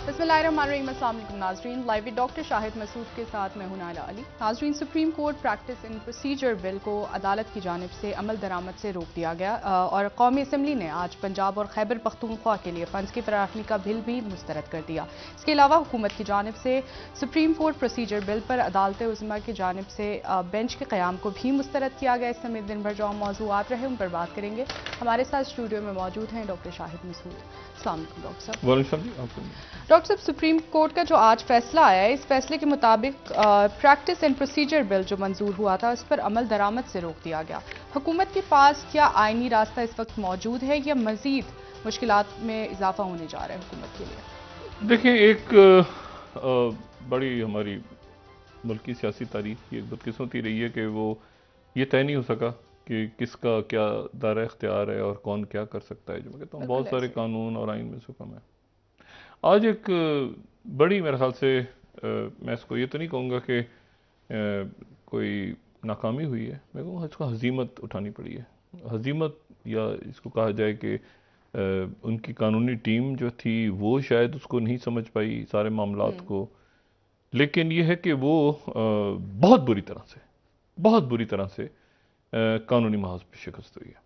बिस्मिल्लाहिर्रहमानिर्रहीम। अस्सलाम वालेकुम नाज़रीन, live with doctor Shahid Masood के साथ मैं हूं नाला अली। नाज़रीन, supreme court practice in procedure bill को अदालत की जानिब से अमल दरामद से रोक दिया गया और कौमी असम्बली ने आज पंजाब और खैबर पख्तूनख्वा के लिए फंड्स की फराहमी का बिल भी मुस्तरद कर दिया। इसके अलावा हुकूमत की जानिब से सुप्रीम कोर्ट प्रोसीजर बिल पर अदालत उज़्मा की जानिब से बेंच के क़याम को भी मुस्तरद किया गया। इस समेत दिन भर जो मौज़ूआत रहे उन पर बात करेंगे। हमारे साथ स्टूडियो में मौजूद हैं डॉक्टर शाहिद मसूद। अस्सलाम वालेकुम डॉक्टर साहब। डॉक्टर साहब, सुप्रीम कोर्ट का जो आज फैसला आया है, इस फैसले के मुताबिक प्रैक्टिस एंड प्रोसीजर बिल जो मंजूर हुआ था उस पर अमल दरामद से रोक दिया गया। हुकूमत के पास क्या आईनी रास्ता इस वक्त मौजूद है या मजीद मुश्किलात में इजाफा होने जा रहा है हुकूमत के लिए? देखें, एक बड़ी हमारी मुल्क की सियासी तारीख की एक बदकिस्मती रही है कि वो ये तय नहीं हो सका कि किसका क्या दायरा इख्तियार है और कौन क्या कर सकता है। जो मैं कहता हूँ बहुत सारे कानून और आइन में से कम है। आज एक बड़ी मेरे ख्याल से मैं इसको ये तो नहीं कहूँगा कि कोई नाकामी हुई है, मैं कहूँगा इसको हजीमत उठानी पड़ी है। हजीमत, या इसको कहा जाए कि उनकी कानूनी टीम जो थी वो शायद उसको नहीं समझ पाई सारे मामलात को, लेकिन ये है कि वो बहुत बुरी तरह से कानूनी महाज पे शिकस्त हुई है।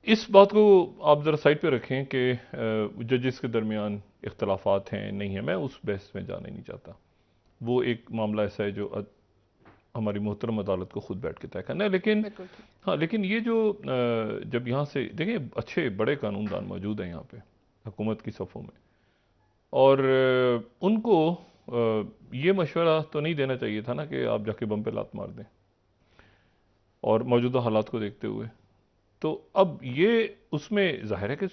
इस बात को आप ज़रा साइड पे रखें कि जजेस के दरमियान इख्तलाफात हैं नहीं है, मैं उस बहस में जाना ही नहीं चाहता। वो एक मामला ऐसा है जो हमारी मोहतरम अदालत को खुद बैठ के तय करना है। लेकिन हाँ, लेकिन ये जो जब यहाँ से देखिए अच्छे बड़े कानूनदान मौजूद हैं यहाँ पे हुकूमत की सफ़ों में, और उनको ये मशवरा तो नहीं देना चाहिए था ना कि आप जाके बम पे लात मार दें, और मौजूदा हालात को देखते हुए। तो अब ये उसमें ज़ाहिर है कि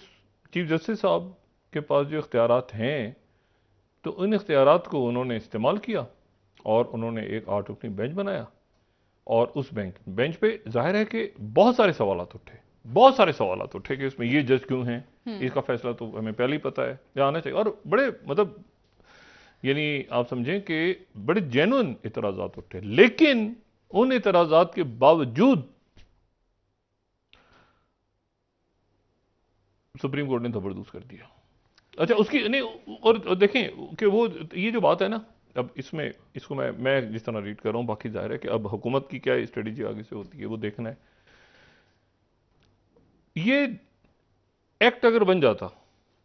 चीफ जस्टिस साहब के पास जो इख्तियारात हैं, तो उन इख्तियारात को उन्होंने इस्तेमाल किया और उन्होंने एक 8 रुकनी बेंच बनाया, और उस बेंच पे ज़ाहिर है कि बहुत सारे सवाल उठे कि इसमें ये जज क्यों हैं, इसका फैसला तो हमें पहले ही पता है या आना चाहिए। और बड़े मतलब यानी आप समझें कि बड़े जेन्युइन इतराज़ात उठे, लेकिन उन इतराज़ात के बावजूद सुप्रीम कोर्ट ने जबरदस्त कर दिया। अच्छा, उसकी नहीं, और देखें कि वो ये जो बात है ना, अब इसमें इसको मैं जिस तरह रीड कर रहा हूँ, बाकी जाहिर है कि अब हुकूमत की क्या स्ट्रेटजी आगे से होती है वो देखना है। ये एक्ट अगर बन जाता,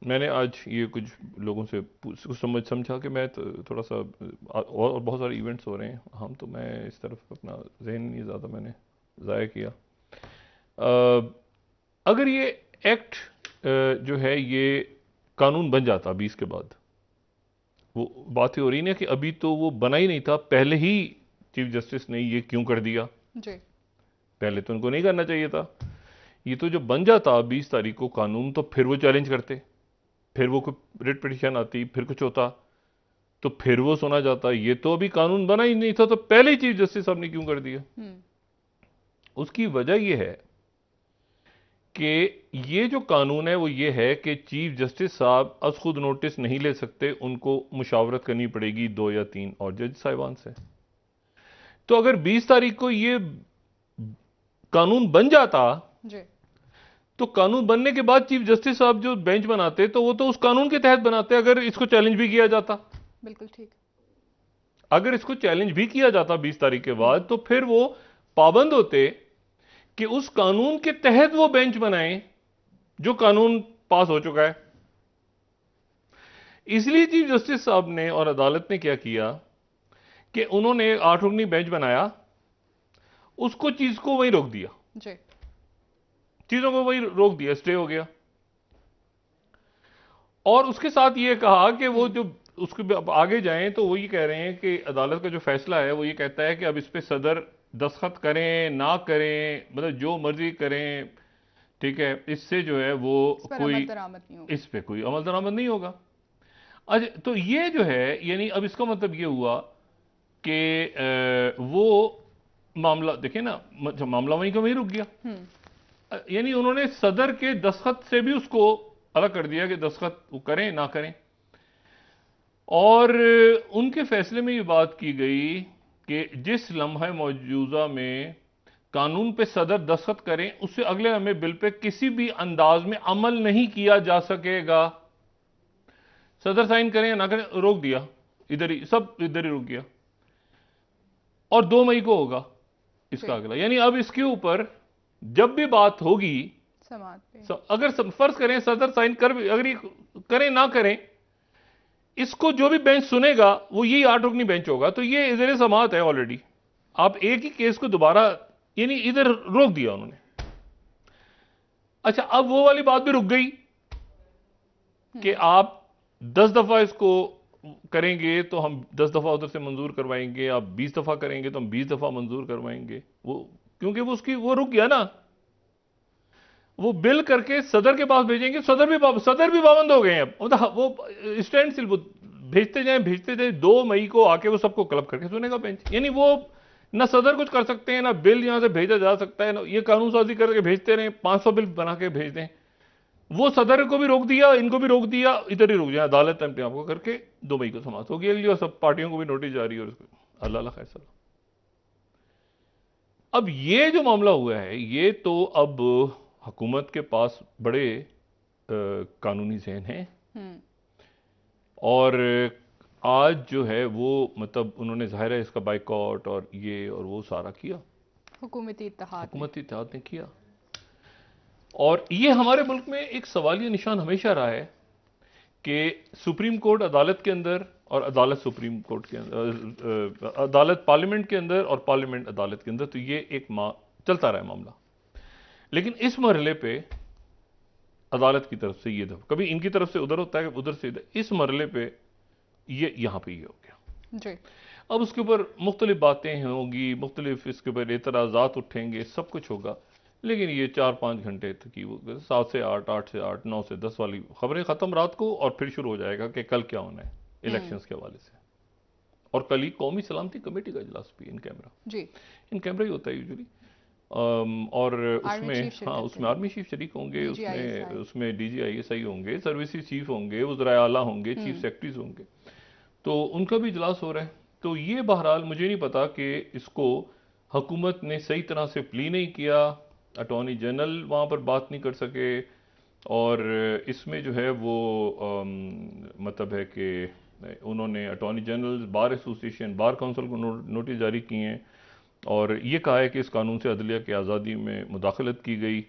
मैंने आज ये कुछ लोगों से कुछ समझा कि मैं थोड़ा सा और बहुत सारे इवेंट्स हो रहे हैं हम, तो मैं इस तरफ अपना जहन नहीं ज़्यादा मैंने ज़ाया किया। अगर ये एक्ट जो है ये कानून बन जाता 20 के बाद, वो बात ही हो रही ना कि अभी तो वो बना ही नहीं था, पहले ही चीफ जस्टिस ने ये क्यों कर दिया जी। पहले तो उनको नहीं करना चाहिए था। ये तो जब बन जाता 20 तारीख को कानून, तो फिर वो चैलेंज करते, फिर वो कोई रिट पिटीशन आती, फिर कुछ होता, तो फिर वो सुना जाता। ये तो अभी कानून बना ही नहीं था, तो पहले ही चीफ जस्टिस साहब ने क्यों कर दिया। उसकी वजह यह है कि ये जो कानून है वो ये है कि चीफ जस्टिस साहब अज खुद नोटिस नहीं ले सकते, उनको मुशावरत करनी पड़ेगी 2 या 3 और जज साहिबान से। तो अगर 20 तारीख को ये कानून बन जाता जी। तो कानून बनने के बाद चीफ जस्टिस साहब जो बेंच बनाते तो वो तो उस कानून के तहत बनाते, अगर इसको चैलेंज भी किया जाता। बिल्कुल ठीक। अगर इसको चैलेंज भी किया जाता 20 तारीख के बाद, तो फिर वो पाबंद होते कि उस कानून के तहत वो बेंच बनाएं जो कानून पास हो चुका है। इसलिए चीफ जस्टिस साहब ने और अदालत ने क्या किया कि उन्होंने 8 रुकनी बेंच बनाया, उसको चीज को वहीं रोक दिया जी। चीजों को वहीं रोक दिया, स्टे हो गया। और उसके साथ ये कहा कि वो जो उसके आगे जाएं तो वो ये कह रहे हैं कि अदालत का जो फैसला है वो ये कहता है कि अब इस पे सदर दस्तखत करें ना करें, मतलब जो मर्जी करें, ठीक है, इससे जो है वो कोई इस पे कोई अमल दरामद नहीं होगा। अच्छा, तो ये जो है यानी अब इसका मतलब ये हुआ कि वो मामला देखें ना, मामला वहीं का वहीं रुक गया। यानी उन्होंने सदर के दस्तखत से भी उसको अलग कर दिया कि दस्तखत वो करें ना करें। और उनके फैसले में ये बात की गई कि जिस लम्हे मौजूदा में कानून पे सदर दस्तखत करें, उससे अगले लम्हे बिल पे किसी भी अंदाज में अमल नहीं किया जा सकेगा। सदर साइन करें या ना करें, रोक दिया, इधर ही सब इधर ही रुक गया। और 2 मई को होगा इसका अगला, यानी अब इसके ऊपर जब भी बात होगी समात पे, अगर फर्ज करें सदर साइन कर भी, अगर ये करें ना करें, इसको जो भी बेंच सुनेगा वो यही 8 रुकनी बेंच होगा। तो ये इधर समात है ऑलरेडी। आप एक ही केस को दोबारा, यानी इधर रोक दिया उन्होंने। अच्छा, अब वो वाली बात भी रुक गई कि आप 10 दफा इसको करेंगे तो हम 10 दफा उधर से मंजूर करवाएंगे, आप 20 दफा करेंगे तो हम 20 दफा मंजूर करवाएंगे। वो क्योंकि वो उसकी वो रुक गया ना, वो बिल करके सदर के पास भेजेंगे, सदर भी पाबंद हो गए हैं। अब वो स्टैंड स्टिल, वो भेजते जाए 2 मई को आके वो सबको क्लब करके सुनेगा बेंच। यानी वो ना सदर कुछ कर सकते हैं, ना बिल यहां से भेजा जा सकता है, ना ये कानून साजी करके भेजते रहे, 500 बिल बना के भेज दें। वो सदर को भी रोक दिया, इनको भी रोक दिया, इधर ही रुक जाए, अदालत अपने आपको करके 2 मई को समाप्त होगी अगली, और सब पार्टियों को भी नोटिस जारी, और अल्लाह खैर सलाम। अब ये जो मामला हुआ है, ये तो अब हुकूमत के पास बड़े कानूनी ज़हन हैं, और आज जो है वो मतलब उन्होंने जाहिर है इसका बाइकआउट और ये और वो सारा किया, हुकूमती इत्तेहाद ने किया। और ये हमारे मुल्क में एक सवालिया निशान हमेशा रहा है कि सुप्रीम कोर्ट अदालत के अंदर और अदालत सुप्रीम कोर्ट के अंदर, अदालत पार्लियामेंट के अंदर और पार्लियामेंट अदालत के अंदर, तो ये एक चलता रहा है मामला। लेकिन इस मरहले पे अदालत की तरफ से ये दफा, कभी इनकी तरफ से उधर होता है, उधर से इधर, इस मरहले पे ये यहां पे ये हो गया जी। अब उसके ऊपर मुख्तलिफ बातें होंगी, मुख्तलिफ इसके ऊपर एतराज़ात उठेंगे, सब कुछ होगा। लेकिन ये 4-5 घंटे तक की, वो 7 से 8, 8 से 8, 9 से 10 वाली खबरें खत्म रात को, और फिर शुरू हो जाएगा कि कल क्या होना है इलेक्शंस के हवाले से। और कल ही कौमी सलामती कमेटी का इजलास भी in camera ji, in camera ही होता है यूजुअली। और उसमें आर्मी चीफ शरीक होंगे, उसमें DGISI होंगे, सर्विसेज चीफ होंगे, वज़राए आला होंगे, चीफ सेक्रेटरीज होंगे, तो उनका भी इजलास हो रहा है। तो ये बहरहाल मुझे नहीं पता कि इसको हुकूमत ने सही तरह से प्ली नहीं किया, अटॉर्नी जनरल वहाँ पर बात नहीं कर सके, और इसमें जो है वो मतलब है कि उन्होंने attorney general, bar association, bar council को नोटिस जारी किए हैं, और ये कहा है कि इस कानून से अदलिया की आज़ादी में मुदाखलत की गई,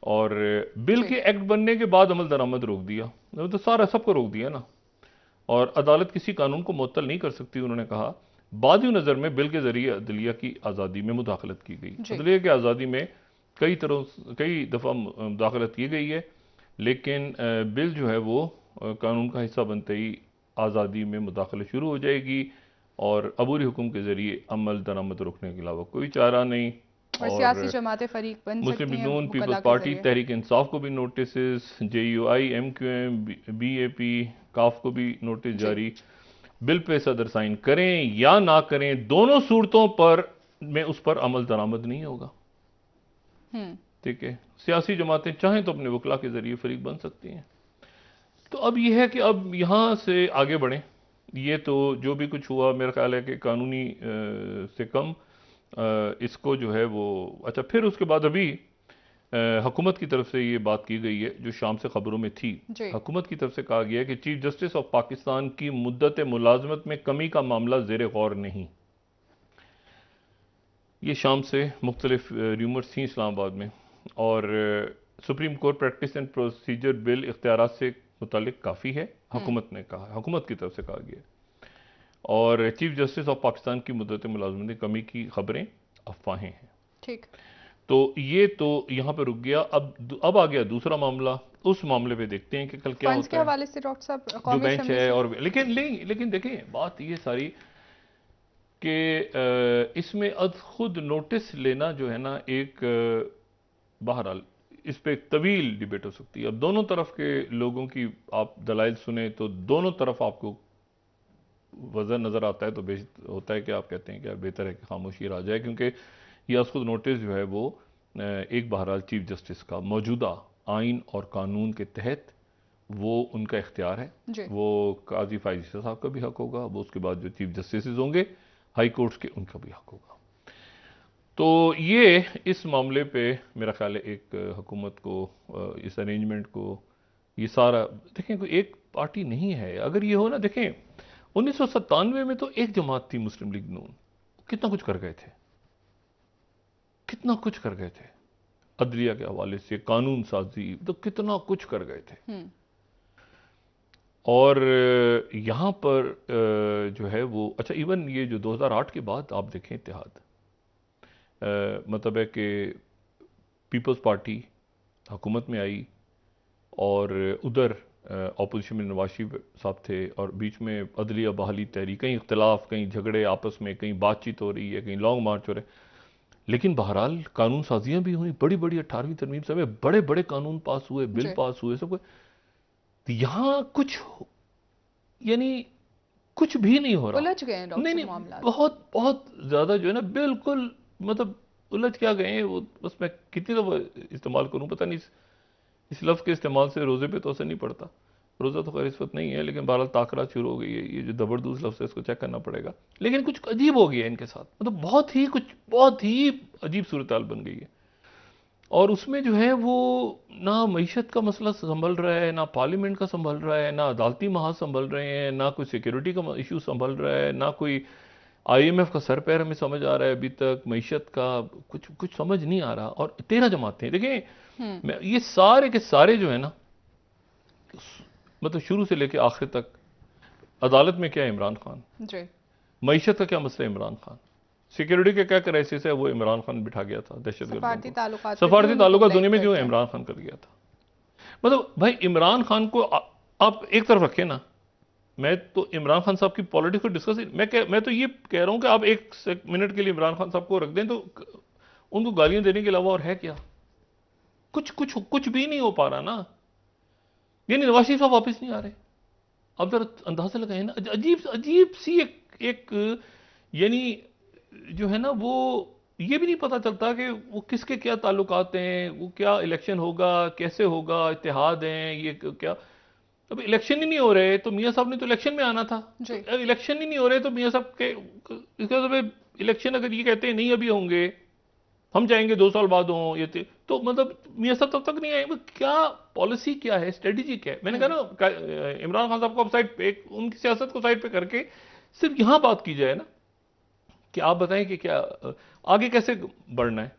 और बिल के एक्ट बनने के बाद अमल दरामद रोक दिया, तो सारा सबको रोक दिया ना। और अदालत किसी कानून को मुअत्तल नहीं कर सकती, उन्होंने कहा। बाद नज़र में बिल के जरिए अदलिया की आज़ादी में मुदाखलत की गई। अदलिया की आज़ादी में कई दफ़ा मुदाखलत की गई है, लेकिन बिल जो है वो कानून का हिस्सा बनते ही आज़ादी में मुदाखलत शुरू हो जाएगी, और अबूरी हुक्म के जरिए अमल दरामद रोकने के अलावा कोई चारा नहीं। और सियासी जमातें फरीक बन सकती हैं। मुस्लिम लीग नून, पीपल्स पार्टी, तहरीक इंसाफ को भी नोटिस, JUI, MQM, BAP, काफ को भी नोटिस जारी। बिल पे सदर साइन करें या ना करें, दोनों सूरतों पर में उस पर अमल दरामद नहीं होगा। ठीक है, सियासी जमातें चाहें तो अपने वकला के जरिए फरीक बन सकती हैं। तो अब यह है कि अब यहां से आगे बढ़ें। ये तो जो भी कुछ हुआ, मेरा ख्याल है कि कानूनी से कम इसको जो है वो, अच्छा फिर उसके बाद अभी हुकूमत की तरफ से ये बात की गई है जो शाम से खबरों में थी। हुकूमत की तरफ से कहा गया है कि चीफ जस्टिस ऑफ पाकिस्तान की मुद्दत मुलाजमत में कमी का मामला ज़ेर गौर नहीं। ये शाम से मुख्तलिफ र्यूमर्स थी इस्लामाबाद में, और supreme court practice and procedure bill इख्तियारात से मुतालिक काफ़ी है, हुकूमत ने कहा, हुकूमत की तरफ से कहा गया। और चीफ जस्टिस ऑफ पाकिस्तान की मुद्दत मुलाजमत में कमी की खबरें अफवाहें हैं। ठीक, तो ये तो यहाँ पे रुक गया। अब आ गया दूसरा मामला। उस मामले पे देखते हैं कि कल क्या होता है। के हवाले से डॉक्टर साहब जो बेंच है, और लेकिन देखें बात ये सारी कि इसमें खुद नोटिस लेना जो है ना, एक बहरहाल इस पे एक तवील डिबेट हो सकती है। अब दोनों तरफ के लोगों की आप दलाइल सुने तो दोनों तरफ आपको वजन नजर आता है, तो होता है कि आप कहते हैं कि यार बेहतर है कि खामोशी रह जाए, क्योंकि यह खुद नोटिस जो है वो एक बहरहाल चीफ जस्टिस का मौजूदा आइन और कानून के तहत वो उनका इख्तियार है। वो काजी फाइज साहब का भी हक होगा, वो उसके बाद जो चीफ जस्टिस होंगे हाई कोर्ट्स के, उनका भी हक होगा। तो ये इस मामले पे मेरा ख्याल है एक हुकूमत को इस अरेंजमेंट को ये सारा देखें, कोई एक पार्टी नहीं है। अगर ये हो ना, देखें 1997 में तो एक जमात थी मुस्लिम लीग नून, कितना कुछ कर गए थे, कितना कुछ कर गए थे, अदलिया के हवाले से कानून साजी, तो कितना कुछ कर गए थे। और यहाँ पर जो है वो, अच्छा इवन ये जो 2008 के बाद आप देखें इत्तेहाद, मतलब है कि पीपल्स पार्टी हुकूमत में आई और उधर अपोजिशन में नवाज शरीफ साहब थे और बीच में अदलिया बहाली तहरीक, कहीं इख्तलाफ, कहीं झगड़े आपस में, कहीं बातचीत हो रही है, कहीं लॉन्ग मार्च हो रहे, लेकिन बहरहाल कानून साजियाँ भी हुई, बड़ी बड़ी 18वीं तरमीम से बड़े बड़े कानून पास हुए, बिल पास हुए, सब कुछ। तो यहाँ कुछ यानी कुछ भी नहीं हो रहा, उलझ गए हैं डॉक्टर नहीं मामला। बहुत बहुत ज़्यादा जो है ना, बिल्कुल मतलब उलझ क्या गए हैं वो। बस मैं कितनी दफ़ा इस्तेमाल करूँ पता नहीं, इस लफ्ज़ के इस्तेमाल से रोज़े पे तो असर नहीं पड़ता, रोज़ा तो खैर इस वक्त नहीं है, लेकिन बहरहाल ताकरात शुरू हो गई है, ये जो दबरदूस लफ्ज़ है इसको चेक करना पड़ेगा। लेकिन कुछ अजीब हो गया है इनके साथ, मतलब बहुत ही अजीब सूरत हाल बन गई है। और उसमें जो है वो ना मईशत का मसला संभल रहा है, ना पार्लियामेंट का संभल रहा है, ना अदालती महाज संभल रहे हैं, ना कोई सिक्योरिटी का इशू संभल रहा है, ना कोई IMF का सर पैर हमें समझ आ रहा है अभी तक, मईशत का कुछ कुछ समझ नहीं आ रहा। और 13 जमातें हैं देखें, ये सारे के सारे जो है ना, मतलब शुरू से लेकर आखिर तक, अदालत में क्या है इमरान खान, मईशत का क्या मसला है इमरान खान, सिक्योरिटी का क्या क्राइसिस है वो इमरान खान बिठा गया था, दहशतगर्द सफारती ताल्लुकात दुनिया में जो है इमरान खान कर गया था। मतलब भाई इमरान खान को आप एक तरफ रखें ना, मैं तो इमरान खान साहब की पॉलिटिक्स को डिस्कस, मैं तो ये कह रहा हूं कि आप एक मिनट के लिए इमरान खान साहब को रख दें तो उनको गालियां देने के अलावा और है क्या, कुछ भी नहीं हो पा रहा ना। यानी नवाज शरीफ साहब वापस नहीं आ रहे, अब जरा अंदाजा लगाए ना, अजीब अजीब सी एक यानी जो है ना वो, ये भी नहीं पता चलता कि वो किसके क्या ताल्लुकात हैं, वो क्या इलेक्शन होगा, कैसे होगा, इत्तेहाद हैं ये क्या। अब इलेक्शन ही नहीं हो रहे तो मियाँ साहब ने तो इलेक्शन में आना था, तो इलेक्शन ही नहीं हो रहे तो मियाँ साहब के इसका मतलब इलेक्शन अगर ये कहते हैं नहीं अभी होंगे, हम चाहेंगे 2 साल बाद हों, ये तो मतलब मियाँ साहब तब तक नहीं आए। क्या पॉलिसी क्या है, स्ट्रेटेजी क्या है। मैंने कहा ना इमरान खान साहब को अब साइड पे, उनकी सियासत को साइड पे करके सिर्फ यहां बात की जाए ना कि आप बताएं कि क्या आगे कैसे बढ़ना है,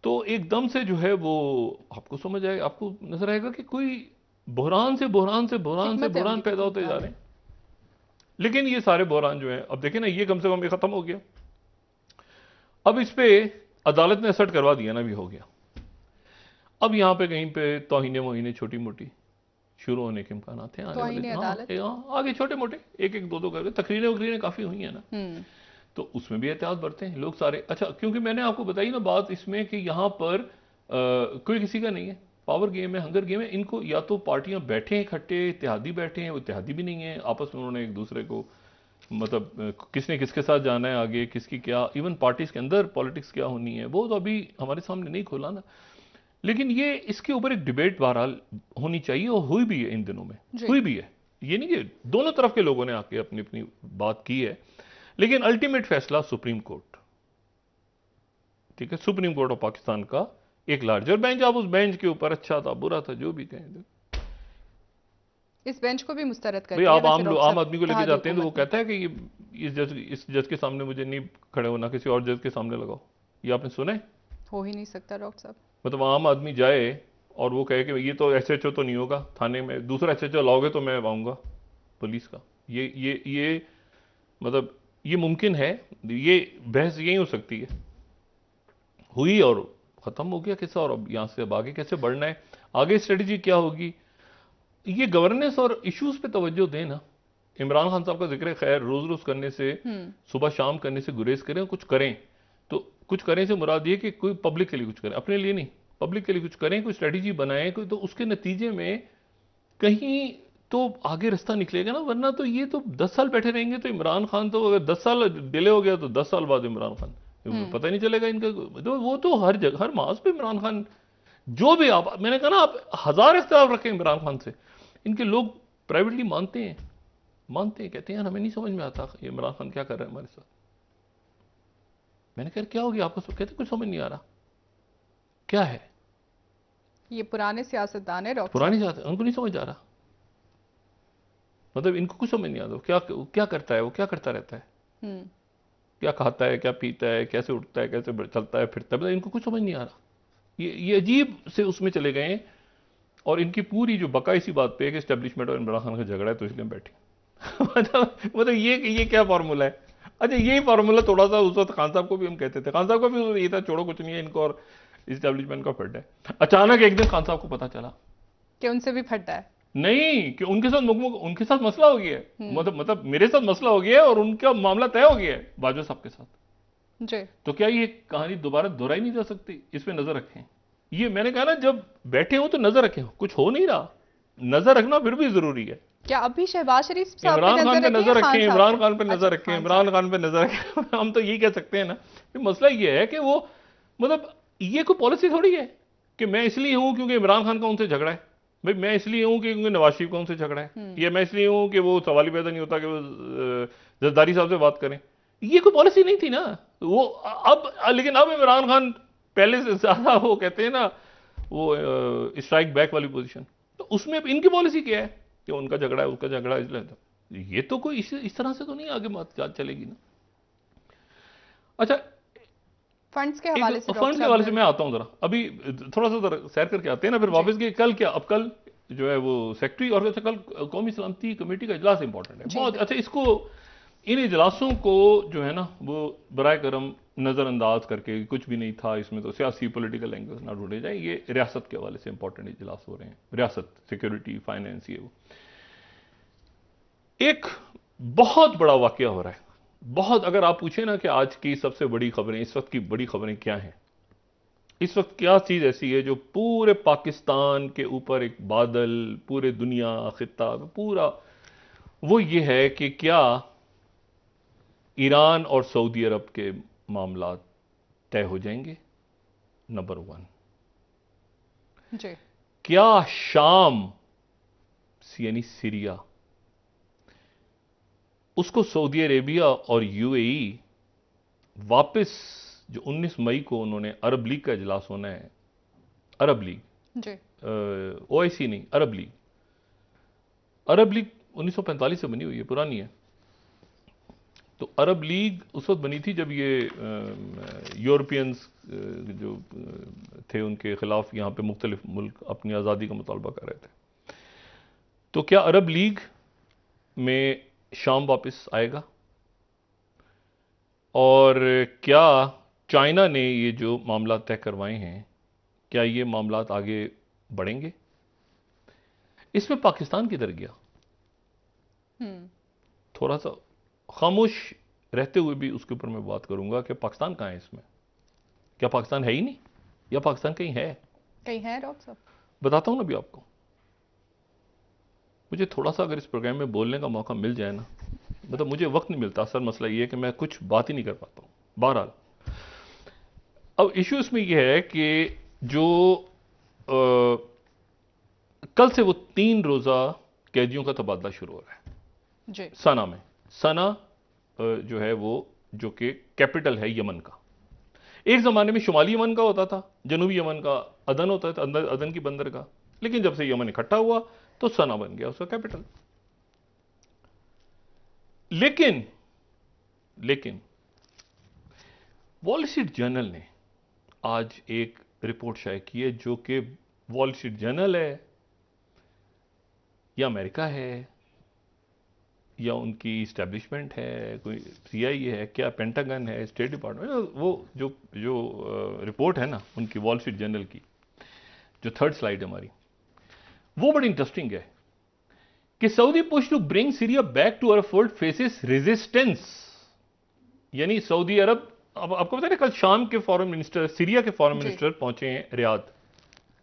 तो एकदम से जो है वो आपको समझ आएगा, आपको नजर आएगा कि कोई बहरान से बहरान पैदा होते जा रहे हैं। लेकिन ये सारे बहरान जो हैं, अब देखें ना, ये कम से कम ये खत्म हो गया, अब इस पे अदालत ने असर्ट करवा दिया ना, भी हो गया। अब यहां पे कहीं पे तौहीने मोहीने छोटी मोटी शुरू होने के इम्कान हैं आने वाले। आगे छोटे मोटे एक एक दो करके तकरीरें काफी हुई हैं ना, तो उसमें भी एहतियात बरते हैं लोग सारे। अच्छा, क्योंकि मैंने आपको बताई ना बात इसमें कि यहां पर कोई किसी का नहीं है, पावर गेम है, हंगर गेम है। इनको या तो पार्टियां बैठे हैं इकट्ठे, इत्तेहादी बैठे हैं, वो इत्तेहादी भी नहीं है, आपस में उन्होंने एक दूसरे को मतलब किसने किसके साथ जाना है आगे, किसकी क्या, इवन पार्टीज के अंदर पॉलिटिक्स क्या होनी है वो तो अभी हमारे सामने नहीं खोला ना। लेकिन ये इसके ऊपर एक डिबेट बहरहाल होनी चाहिए, और हुई भी है इन दिनों में, हुई भी है। ये नहीं कि दोनों तरफ के लोगों ने आके अपनी अपनी बात की है, लेकिन अल्टीमेट फैसला सुप्रीम कोर्ट, ठीक है, सुप्रीम कोर्ट ऑफ पाकिस्तान का एक लार्जर बेंच। आप उस बेंच के ऊपर अच्छा था बुरा था जो भी कहें, इस बेंच को भी मुस्तरद कर भाई आप आम आदमी को लेके जाते हैं तो वो कहता है कि इस जज के सामने मुझे नहीं खड़े होना, किसी और जज के सामने लगाओ। ये आपने सुना है? हो ही नहीं सकता डॉक्टर साहब। मतलब आम आदमी जाए और वो कहे कि ये तो SHO तो नहीं होगा, थाने में दूसरा SHO लाओगे तो मैं आऊंगा पुलिस का, ये मतलब ये मुमकिन है? ये बहस यही हो सकती है, हुई और खत्म हो गया किस्सा। और अब यहां से अब आगे कैसे बढ़ना है, आगे स्ट्रेटेजी क्या होगी, ये गवर्नेंस और इश्यूज पे तवज्जो दें ना। इमरान खान साहब का जिक्र खैर रोज रोज करने से, सुबह शाम करने से गुरेज करें, कुछ करें। तो कुछ करें से मुराद ये कि कोई पब्लिक के लिए कुछ करें, अपने लिए नहीं, पब्लिक के लिए कुछ करें, कोई स्ट्रेटेजी बनाएं कोई, तो उसके नतीजे में कहीं तो आगे रास्ता निकलेगा ना। वरना तो ये तो 10 साल बैठे रहेंगे तो इमरान खान तो, अगर 10 साल डिले हो गया तो 10 साल बाद इमरान खान, पता ही नहीं चलेगा इनका। तो वो तो हर जगह हर मास पे इमरान खान, जो भी आप, मैंने कहा ना आप 1000 इख्तिलाफ रखें इमरान खान से, इनके लोग प्राइवेटली मानते हैं, कहते हैं यार हमें नहीं समझ में आता ये इमरान खान क्या कर रहा है हमारे साथ। मैंने कहा क्या हो गया आपको, कहते कुछ समझ नहीं आ रहा क्या है। ये पुराने सियासतदान है डॉक्टर पुरानी सियासत, उनको नहीं समझ आ रहा, मतलब इनको कुछ समझ नहीं आता क्या क्या करता है, वो क्या करता रहता है, क्या खाता है, क्या पीता है, कैसे उठता है, कैसे चलता है फिरता है, मतलब इनको कुछ समझ नहीं आ रहा। ये अजीब से उसमें चले गए हैं। और इनकी पूरी जो बका इसी बात पे है कि एस्टेब्लिशमेंट और इमरान खान का झगड़ा है तो इसलिए हम बैठे। मतलब ये क्या फार्मूला है। अच्छा, यही फार्मूला थोड़ा सा उस वक्त खान साहब को भी हम कहते थे, खान साहब का भी ये था, छोड़ो कुछ नहीं है, इनको और इस्टेब्लिशमेंट का फट है। अचानक एक दिन खान साहब को पता चला कि उनसे भी फटता है, नहीं, कि उनके साथ मसला हो गया है, मतलब मेरे साथ मसला हो गया है और उनका मामला तय हो गया है बाजवा साहब के साथ। जी। तो क्या ये कहानी दोबारा दोहराई नहीं जा सकती? इसमें नजर रखें। ये मैंने कहा ना, जब बैठे हो तो नजर रखें, कुछ हो नहीं रहा, नजर रखना फिर भी जरूरी है। क्या अभी शहबाज शरीफ साहब इमरान खान पे नजर रखें, इमरान खान पे नजर अच्छा, रखें, इमरान खान पे नजर रखें। हम तो यही कह सकते हैं ना, मसला ये है कि वो, मतलब ये कोई पॉलिसी थोड़ी है कि मैं इसलिए हूं क्योंकि इमरान खान का उनसे झगड़ा है, भाई मैं इसलिए हूं कि क्योंकि नवाज शरीफ का उनसे झगड़ा है, या मैं इसलिए हूं कि वो सवाल ही पैदा नहीं होता कि वो जरदारी साहब से बात करें। ये कोई पॉलिसी नहीं थी ना वो। अब लेकिन अब इमरान खान पहले से ज्यादा, वो कहते हैं ना, वो स्ट्राइक बैक वाली पोजीशन, तो उसमें अब इनकी पॉलिसी क्या है कि उनका झगड़ा है, उसका झगड़ा है, इसलिए तो ये तो कोई इस तरह से तो नहीं आगे बात चलेगी ना। अच्छा, फंड्स के हवाले से, फंड के हवाले से मैं आता हूं जरा, अभी थोड़ा सा जरा सैर करके आते हैं ना, फिर वापस गए। कल क्या, अब कल जो है वो सेक्रेटरी, और अच्छा कल कौमी सलामती कमेटी का इजलास इंपॉर्टेंट है बहुत। अच्छा, इसको, इन इजलासों को जो है ना वो बराए करम नजरअंदाज करके, कुछ भी नहीं था इसमें, तो सियासी पॉलिटिकल एंगल्स ना ढूंढे जाए। ये रियासत के हवाले से इंपॉर्टेंट इजलास हो रहे हैं, रियासत, सिक्योरिटी, फाइनेंस, ये वो। एक बहुत बड़ा वाकया हो रहा है, बहुत। अगर आप पूछे ना कि आज की सबसे बड़ी खबरें, इस वक्त की बड़ी खबरें क्या हैं, इस वक्त क्या चीज ऐसी है जो पूरे पाकिस्तान के ऊपर एक बादल, पूरे दुनिया खित्ता पूरा, वो ये है कि क्या ईरान और सऊदी अरब के मामला तय हो जाएंगे, नंबर 1। जी। क्या शाम, यानी सीरिया, उसको सऊदी अरेबिया और यूएई वापस, जो 19 मई को उन्होंने अरब लीग का इजलास होना है, अरब लीग, जी, ओआईसी नहीं, अरब लीग। अरब लीग 1945 से बनी हुई है, पुरानी है। तो अरब लीग उस वक्त बनी थी जब ये यूरोपियंस जो थे उनके खिलाफ यहाँ पे मुख्तलिफ मुल्क अपनी आज़ादी का मुतालबा कर रहे थे। तो क्या अरब लीग में शाम वापस आएगा? और क्या चाइना ने ये जो मामला तय करवाए हैं, क्या ये मामला आगे बढ़ेंगे? इसमें पाकिस्तान किधर गया? थोड़ा सा खामोश रहते हुए भी उसके ऊपर मैं बात करूंगा कि पाकिस्तान कहां है इसमें। क्या पाकिस्तान है ही नहीं, या पाकिस्तान कहीं है? कहीं है डॉक्टर साहब? बताता हूं ना अभी आपको। मुझे थोड़ा सा अगर इस प्रोग्राम में बोलने का मौका मिल जाए ना, मतलब मुझे वक्त नहीं मिलता, असल मसला ये है कि मैं कुछ बात ही नहीं कर पाता हूं। बहरहाल, अब इशू इसमें यह है कि जो कल से वो 3 रोजा कैदियों का तबादला शुरू हो रहा है जी। सना में। सना जो है वो, जो कि कैपिटल है यमन का। एक जमाने में शुमाली यमन का होता था, जनूबी यमन का अदन होता था, अदन की बंदर का। लेकिन जब से यमन इकट्ठा हुआ तो सना बन गया उसका कैपिटल। लेकिन वॉल स्ट्रीट जर्नल ने आज एक रिपोर्ट शाये की है, जो कि वॉल स्ट्रीट जर्नल है या अमेरिका है या उनकी इस्टेब्लिशमेंट है, कोई सीआईए है, क्या पेंटागन है, स्टेट डिपार्टमेंट, वो जो रिपोर्ट है ना उनकी वॉल स्ट्रीट जर्नल की, जो 3rd स्लाइड है हमारी, वो बड़ी इंटरेस्टिंग है कि Saudi push to bring Syria back to Arab fold faces resistance. यानी सऊदी अरब, अब आपको पता है कल शाम के फॉरेन मिनिस्टर, सीरिया के फॉरेन मिनिस्टर पहुंचे हैं रियाद,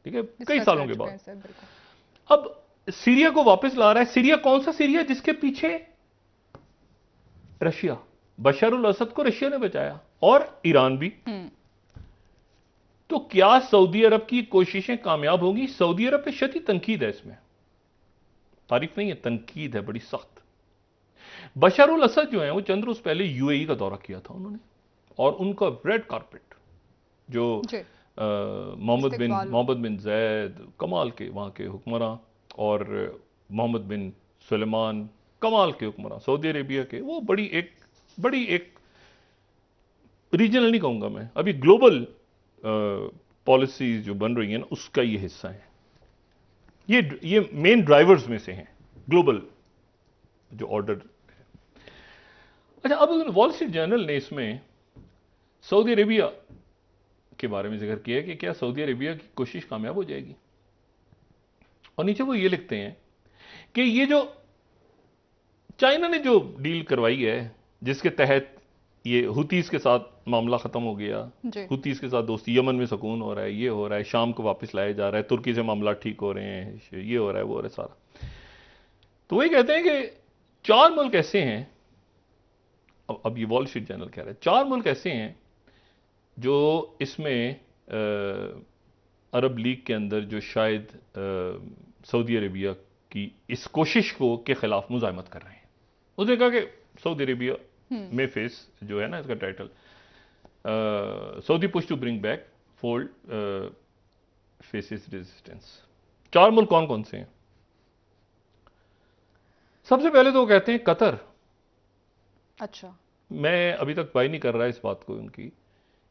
ठीक है, कई सालों के बाद। अब सीरिया को वापस ला रहा है। सीरिया कौन सा सीरिया? जिसके पीछे रशिया, बशर उल असद को रशिया ने बचाया, और ईरान भी। तो क्या सऊदी अरब की कोशिशें कामयाब होंगी? सऊदी अरब पे शदीद तनकीद है, इसमें तारीफ नहीं है, तनकीद है बड़ी सख्त। बशर उल असद जो है वो चंद रोज पहले यूएई का दौरा किया था उन्होंने, और उनका रेड कारपेट जो मोहम्मद बिन जैद कमाल के वहाँ के हुक्मरान, और मोहम्मद बिन सुलेमान कमाल के हुक्मरान सऊदी अरेबिया के। वो बड़ी एक रीजनल नहीं कहूँगा मैं, अभी ग्लोबल पॉलिसीज जो बन रही हैं ना उसका ये हिस्सा है। ये मेन ड्राइवर्स में से हैं ग्लोबल जो ऑर्डर है। अच्छा, अब वॉल स्ट्रीट जर्नल ने इसमें सऊदी अरेबिया के बारे में जिक्र किया कि क्या सऊदी अरेबिया की कोशिश कामयाब हो जाएगी, और नीचे वो ये लिखते हैं कि ये जो चाइना ने जो डील करवाई है जिसके तहत ये हुतीस के साथ मामला खत्म हो गया, हुतीस के साथ दोस्ती, यमन में सुकून हो रहा है, ये हो रहा है, शाम को वापस लाया जा रहा है, तुर्की से मामला ठीक हो रहे हैं, ये हो रहा है वो हो रहा है सारा। तो वही कहते हैं कि 4 मुल्क ऐसे हैं, अब ये वॉल स्ट्रीट जर्नल कह रहा है 4 मुल्क ऐसे हैं जो इसमें अरब लीग के अंदर जो शायद सऊदी अरेबिया की इस कोशिश को के खिलाफ मुजाहिमत कर रहे हैं। उसने कहा कि सऊदी अरेबिया में फेस जो है ना इसका title, Saudi push to bring back fold faces resistance. 4 मुल्क कौन कौन से हैं? सबसे पहले तो वो कहते हैं कतर। अच्छा, मैं अभी तक बाई नहीं कर रहा है इस बात को उनकी,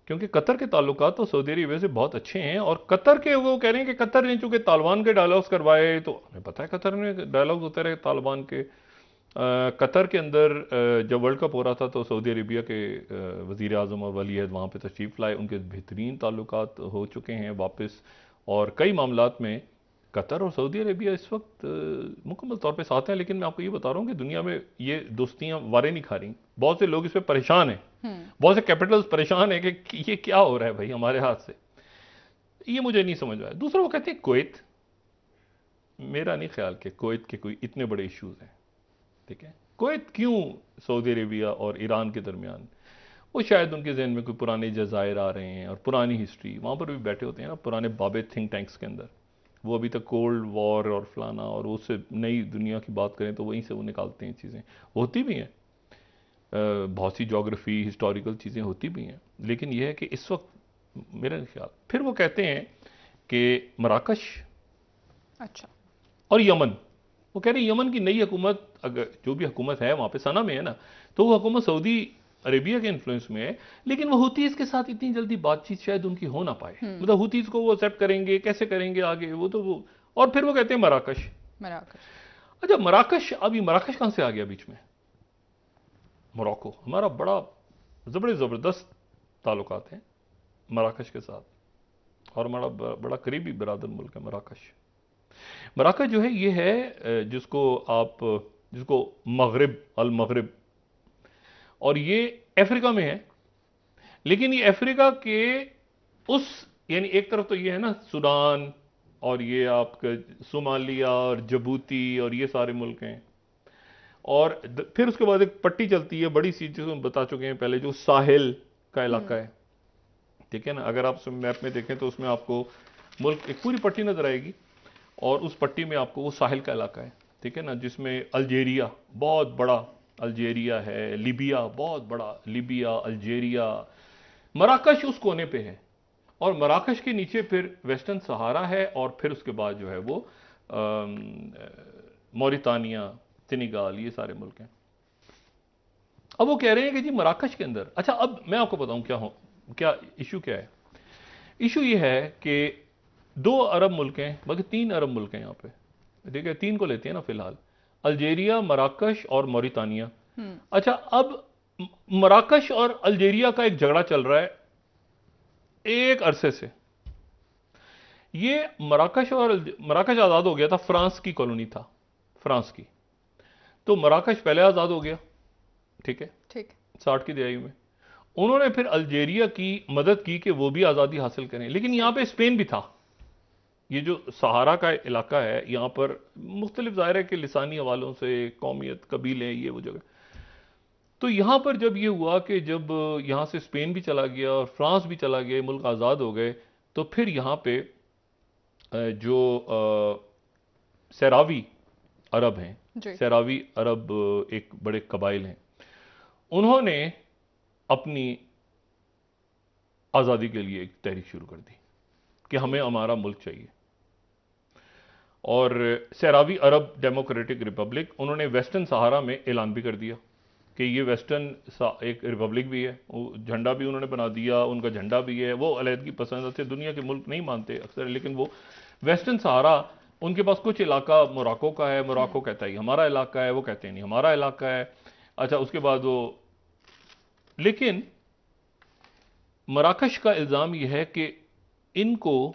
क्योंकि कतर के ताल्लुकात तो सऊदी अरेबिया से बहुत अच्छे हैं, और कतर के वो कह रहे हैं कि कतर ने चूंकि तालिबान के डायलॉग्स करवाए, तो हमें पता है कतर में डायलॉग्स होते रहे तालिबान के। कतर के अंदर जब वर्ल्ड कप हो रहा था तो सऊदी अरेबिया के वज़ीर आज़म और वली अहद वहाँ पे तशरीफ़ लाए, उनके बेहतरीन ताल्लुकात हो चुके हैं वापस, और कई मामलात में कतर और सऊदी अरेबिया इस वक्त मुकम्मल तौर पे साथ हैं। लेकिन मैं आपको ये बता रहा हूँ कि दुनिया में ये दोस्तियाँ वारे नहीं खा रही, बहुत से लोग इस पर परेशान हैं, बहुत से कैपिटल्स परेशान है कि ये क्या हो रहा है भाई हमारे हाथ से, ये मुझे नहीं समझ आया। दूसरा वो कहते हैं कुवैत, मेरा नहीं ख्याल कि कुवैत के कोई इतने बड़े इश्यूज हैं, ठीक है। कुवैत क्यों सऊदी अरेबिया और ईरान के दरमियान, वो शायद उनके जहन में कोई पुराने जजायर आ रहे हैं और पुरानी हिस्ट्री, वहाँ पर भी बैठे होते हैं ना पुराने बाबे थिंक टैंक्स के अंदर, वो अभी तक कोल्ड वॉर और फलाना और उससे नई दुनिया की बात करें तो वहीं से वो निकालते हैं चीज़ें, होती भी हैं बहुत सी जोग्राफी हिस्टोरिकल चीज़ें होती भी हैं। लेकिन यह है कि इस वक्त मेरा ख्याल, फिर वो कहते हैं कि मराकश, अच्छा, और यमन। वो कह रहे हैं यमन की नई हुकूमत, अगर जो भी हुकूमत है वहाँ पे सना में है ना, तो वो हुकूमत सऊदी अरेबिया के इन्फ्लुएंस में है, लेकिन वो हुतीस के साथ इतनी जल्दी बातचीत शायद उनकी हो ना पाए, मतलब हुतीस को वो एक्सेप्ट करेंगे कैसे करेंगे आगे वो तो वो। और फिर वो कहते हैं मराकश। अच्छा, मराकश, अभी मराकश कहाँ से आ गया बीच में? मोरक्को, हमारा बड़ा ज़बरदस्त ताल्लुकात हैं मराकश के साथ, और हमारा बड़ा करीबी बिरादर मुल्क है मराकश। मराकश जो है ये है जिसको मगरिब अल मगरिब, और ये अफ्रीका में है, लेकिन ये अफ्रीका के उस, यानी एक तरफ तो ये है ना सूडान, और ये आपका सोमालिया और जबूती और ये सारे मुल्क हैं, और फिर उसके बाद एक पट्टी चलती है बड़ी सी, जिसको हम बता चुके हैं पहले, जो साहिल का इलाका है, ठीक है ना। अगर आप मैप में देखें तो उसमें आपको मुल्क एक पूरी पट्टी नजर आएगी, और उस पट्टी में आपको वो साहिल का इलाका है, ठीक है ना, जिसमें अल्जेरिया बहुत बड़ा अल्जेरिया है, लीबिया बहुत बड़ा लीबिया, अल्जेरिया, मराकश उस कोने पे है, और मराकश के नीचे फिर वेस्टर्न सहारा है, और फिर उसके बाद जो है वो मौरितानिया, सेनेगाल, ये सारे मुल्क हैं। अब वो कह रहे हैं कि जी मराकश के अंदर, अच्छा अब मैं आपको बताऊं क्या इशू क्या है। इशू ये है कि 2 अरब मुल्क हैं, बल्कि 3 अरब मुल्क हैं यहाँ पे, ठीक है, 3 को लेते हैं ना फिलहाल, अल्जेरिया, मराकश और मौरितानिया। अच्छा, अब मराकश और अल्जेरिया का एक झगड़ा चल रहा है एक अरसे से। ये मराकश आजाद हो गया था, फ्रांस की कॉलोनी था, फ्रांस की, तो मराकश पहले आजाद हो गया, ठीक है, 60 की दहाई में। उन्होंने फिर अल्जेरिया की मदद की कि वो भी आजादी हासिल करें, लेकिन यहां पे स्पेन भी था। ये जो सहारा का इलाका है, यहां पर मुख्तलिफ ज़ाहिर है कि लिसानी हवालों से कौमियत, कबीले, ये वो जगह, तो यहां पर जब ये हुआ कि जब यहां से स्पेन भी चला गया और फ्रांस भी चला गया, मुल्क आज़ाद हो गए, तो फिर यहां पे जो सैरावी अरब हैं, सैरावी अरब एक बड़े कबाइल हैं, उन्होंने अपनी आज़ादी के लिए एक तहरीक शुरू कर दी, कि हमें हमारा मुल्क चाहिए। और सहरावी अरब डेमोक्रेटिक रिपब्लिक, उन्होंने वेस्टर्न सहारा में ऐलान भी कर दिया कि ये वेस्टर्न एक रिपब्लिक भी है, झंडा भी उन्होंने बना दिया, उनका झंडा भी है। वो अलहदगी पसंद से दुनिया के मुल्क नहीं मानते अक्सर, लेकिन वो वेस्टर्न सहारा, उनके पास कुछ इलाका मोरक्को का है, मोरक्को कहता है हमारा इलाका है, वो कहते हैं नहीं हमारा इलाका है। अच्छा, उसके बाद वो, लेकिन मराकश का इल्ज़ाम यह है कि इनको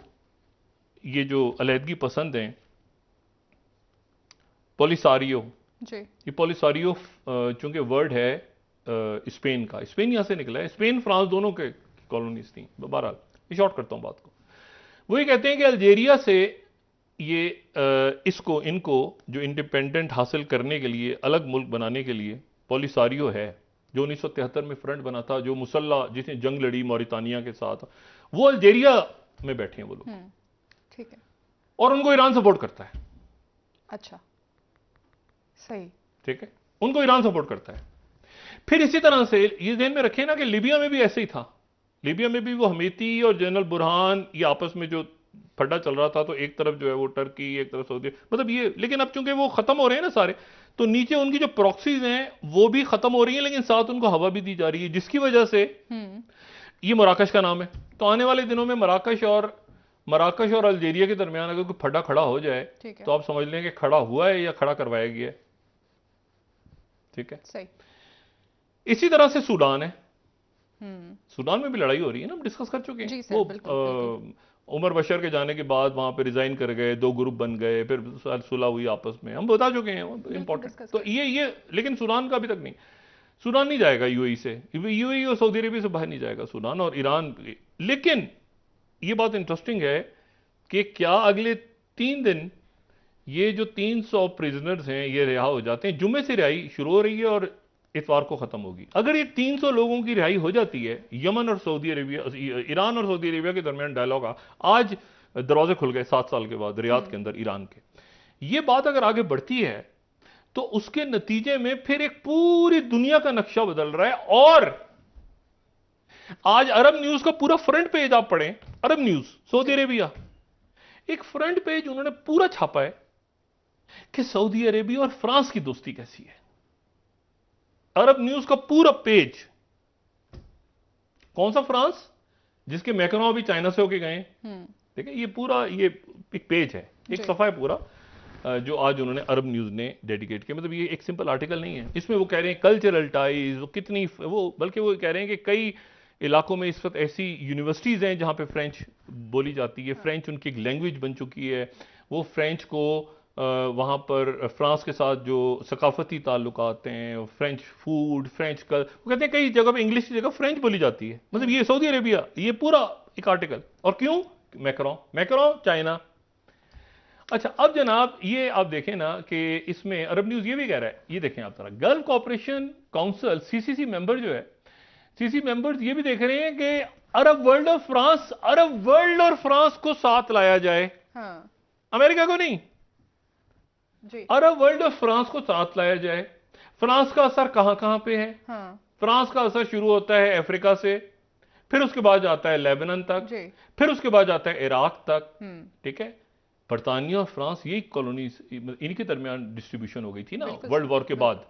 ये जो अलहदगी पसंद हैं पोलिसारियो, जी, ये पोलिसारियो चूंकि वर्ड है स्पेन का, स्पेन यहां से निकला है, स्पेन फ्रांस दोनों के कॉलोनीज थी। बहरहाल ये शॉर्ट करता हूं बात को। वो ये कहते हैं कि अल्जेरिया से ये इसको इनको जो इंडिपेंडेंट हासिल करने के लिए, अलग मुल्क बनाने के लिए पोलिसारियो है, जो 1973 में फ्रंट बना था, जो मुसल्ला जिसने जंग लड़ी मौरितानिया के साथ, वो अल्जेरिया में बैठे हैं वो लोग। ठीक है। और उनको ईरान सपोर्ट करता है। अच्छा, सही। ठीक है, उनको ईरान सपोर्ट करता है। फिर इसी तरह से ये ध्यान में रखें ना कि लीबिया में भी ऐसे ही था। लीबिया में भी वो हमीती और जनरल बुरहान ये आपस में जो फड्डा चल रहा था, तो एक तरफ जो है वो टर्की, एक तरफ सऊदी, मतलब ये। लेकिन अब चूंकि वो खत्म हो रहे हैं ना सारे, तो नीचे उनकी जो प्रॉक्सीज हैं वो भी खत्म हो रही हैं, लेकिन साथ उनको हवा भी दी जा रही है, जिसकी वजह से ये मराकश का नाम है। तो आने वाले दिनों में मराकश और अल्जेरिया के दरमियान अगर कोई फड्डा खड़ा हो जाए तो आप समझ लें कि खड़ा हुआ है या खड़ा करवाया गया है। ठीक है, सही। इसी तरह से सूडान है। सूडान में भी लड़ाई हो रही है ना, हम डिस्कस कर चुके हैं। जी सर, वो बिल्कुल। उमर बशर के जाने के बाद वहां पे रिजाइन कर गए, दो ग्रुप बन गए, फिर सुलह हुई आपस में, हम बता चुके हैं, इंपॉर्टेंट। तो ये लेकिन सूडान का अभी तक नहीं, सूडान नहीं जाएगा यूएई से, यूएई और सऊदी अरेबिया से बाहर नहीं जाएगा सूडान और ईरान। लेकिन ये बात इंटरेस्टिंग है कि क्या अगले 3 दिन ये जो 300 प्रिजनर्स हैं ये रिहा हो जाते हैं। जुम्मे से रिहाई शुरू हो रही है और इतवार को खत्म होगी। अगर ये 300 लोगों की रिहाई हो जाती है, यमन और सऊदी अरेबिया, ईरान और सऊदी अरेबिया के दरमियान डायलॉग आज दरवाजे खुल गए 7 साल के बाद रियाद के अंदर ईरान के। ये बात अगर आगे बढ़ती है तो उसके नतीजे में फिर एक पूरी दुनिया का नक्शा बदल रहा है। और आज अरब न्यूज का पूरा फ्रंट पेज आप पढ़ें, अरब न्यूज सऊदी अरेबिया, एक फ्रंट पेज उन्होंने पूरा छापा है कि सऊदी अरेबिया और फ्रांस की दोस्ती कैसी है। अरब न्यूज का पूरा पेज। कौन सा फ्रांस, जिसके मैक्रोन अभी चाइना से होके गए। ठीक है, ये पूरा ये एक पेज है, एक सफा है पूरा, जो आज उन्होंने अरब न्यूज ने डेडिकेट किया। मतलब ये एक सिंपल आर्टिकल नहीं है, इसमें वो कह रहे हैं कल्चरल टाइज, वो कितनी, वो बल्कि वो कह रहे हैं कि कई इलाकों में इस वक्त ऐसी यूनिवर्सिटीज हैं जहां पे फ्रेंच बोली जाती है, फ्रेंच उनकी एक लैंग्वेज बन चुकी है। वो फ्रेंच को वहाँ पर फ्रांस के साथ जो सकाफती ताल्लुकात हैं, फ्रेंच फूड, फ्रेंच वो कहते हैं कई जगह पे इंग्लिश की जगह फ्रेंच बोली जाती है। मतलब ये सऊदी अरेबिया, ये पूरा एक आर्टिकल। और क्यों? Macron China. अच्छा, अब जनाब ये आप देखें ना कि इसमें अरब न्यूज ये भी कह रहा है, ये देखें आप जरा, Gulf cooperation council CCC member जो है, सीसी मेंबर्स ये भी देख रहे हैं कि अरब वर्ल्ड और फ्रांस को साथ लाया जाए। हाँ। अमेरिका को नहीं जी। अरब वर्ल्ड और फ्रांस को साथ लाया जाए। फ्रांस का असर कहां कहां पे है? हाँ। फ्रांस का असर शुरू होता है अफ्रीका से, फिर उसके बाद जाता है लेबनान तक, फिर उसके बाद जाता है इराक तक। ठीक है, बरतानिया और फ्रांस यही कॉलोनीज, इनके दरमियान डिस्ट्रीब्यूशन हो गई थी ना वर्ल्ड वॉर के बाद।